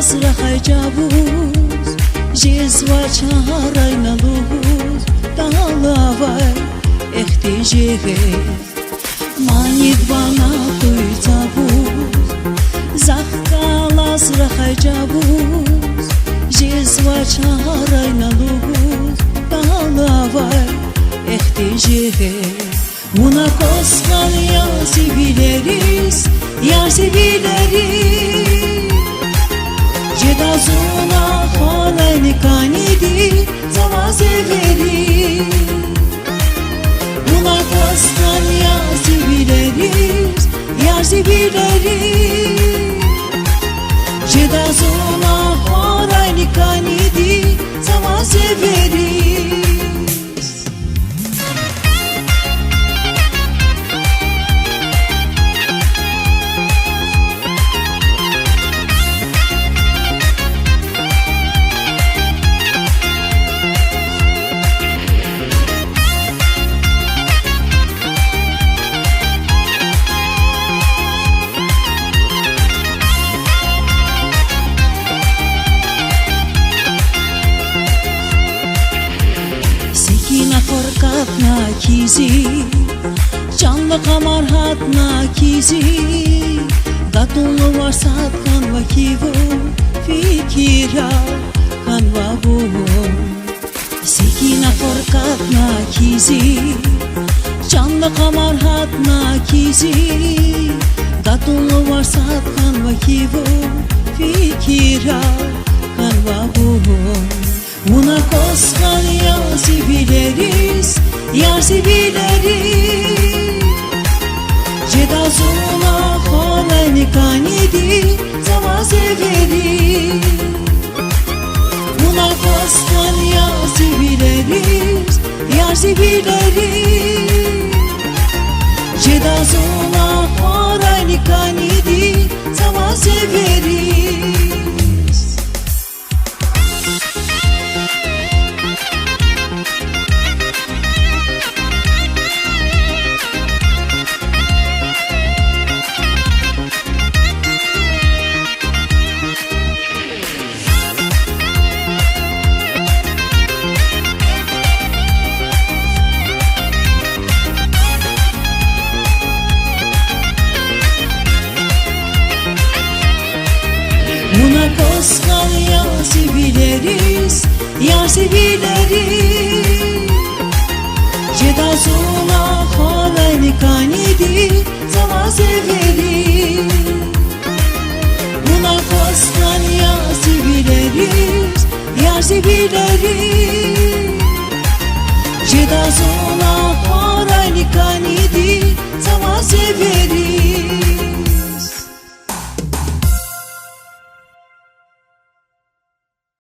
Рахайчабуз, жезва чарайна луз, талавай эхтежеге, манит бана туйцабуз, захкалас рахайчабуз, жезва чарайна луз, талавай эхтежеге. Una koskan yazi bileriz, yazi bileriz. Cedazuna halayni kanidi zavaze veri. Una koskan yazi bileriz, yazi bileriz. Cedazuna halayni kanidi zavaze veri. Korkatna kizi, canlı kamar hatna kizi, gatunlu varsat kan vakivu, fikira kan vabu. Sekina korkatna kizi, canlı kamar hatna kizi, gatunlu varsat kan vakivu, fikira kan vabu. Una koskan yazi bileriz, yazi bileriz. Cedazuna halayni kanidi zavaze veri. Una koskan yazi bileriz, yazi bileriz. Cedazuna halayni kanidi zavaze veri. Una koskan yazi bileriz, yazi bileriz. Cedazuna halayni kanidi zavaze veri. Una koskan yazi bileriz, yazi bileriz. Cedazuna halayni kanidi zavaze veri.